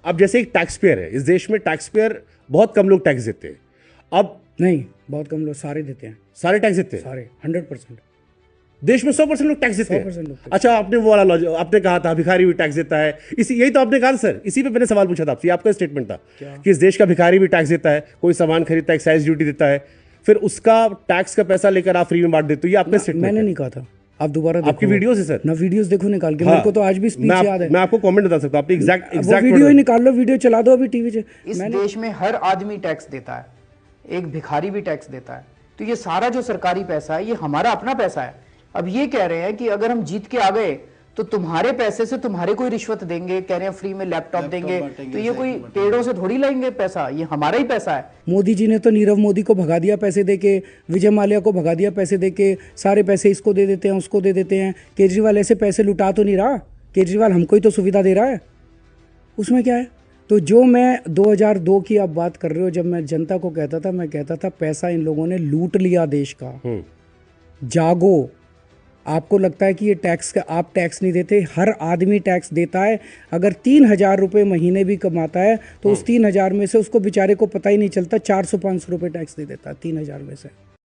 अब जैसे एक टैक्स पेयर है, इस देश में टैक्स पेयर बहुत कम लोग टैक्स देते हैं। अब नहीं, बहुत कम लोग, सारे देते हैं, सारे टैक्स देते हैं, सारे 100%। देश में 100% लोग टैक्स देते 100% हैं। लोग देते हैं। अच्छा, आपने वो वाला लॉजिक आपने कहा था भिखारी भी टैक्स देता है, इसी यही तो आपने कहा सर, इसी पे मैंने सवाल पूछा था आपसे, आपका स्टेटमेंट था कि इस देश का भिखारी भी टैक्स देता है, कोई सामान खरीदता है एक्साइज ड्यूटी देता है, फिर उसका टैक्स का पैसा लेकर आप फ्री में बांट देते हो, ये आपका स्टेटमेंट मैंने है। नहीं कहा था, आप दोबारा देखो। आपकी वीडियोस है सर ना, वीडियोस देखो निकाल के, हाँ, मेरे को तो आज भी स्पीच याद है। मैं आपको कमेंट बता सकता हूँ, आपने वो वीडियो ही निकाल लो, वीडियो चला दो अभी टीवी से। इस देश में हर आदमी टैक्स देता है, एक भिखारी भी टैक्स देता है, तो ये सारा जो सरकारी पैसा है ये हमारा अपना पैसा है। अब ये कह रहे हैं कि अगर हम जीत के आ गए तो तुम्हारे पैसे से तुम्हारे कोई रिश्वत देंगे, कह रहे हैं फ्री में लैपटॉप देंगे, तो ये कोई पेड़ों से थोड़ी लाएंगे पैसा, ये हमारा ही पैसा है। मोदी जी ने तो नीरव मोदी को भगा दिया पैसे देके, विजय माल्या को भगा दिया पैसे देके, सारे पैसे इसको दे देते हैं, उसको दे देते हैं। केजरीवाल ऐसे पैसे लुटा तो नहीं रहा, केजरीवाल हमको ही तो सुविधा दे रहा है, उसमें क्या है। तो जो मैं 2002 की आप बात कर रहे हो, जब मैं जनता को कहता था, मैं कहता था पैसा इन लोगों ने लूट लिया देश का, जागो। आपको लगता है कि ये टैक्स का, आप टैक्स नहीं देते, हर आदमी टैक्स देता है। अगर 3,000 रुपये महीने भी कमाता है तो उस 3,000 में से उसको बेचारे को पता ही नहीं चलता, 400-500 रुपये टैक्स दे देता है 3,000 में से।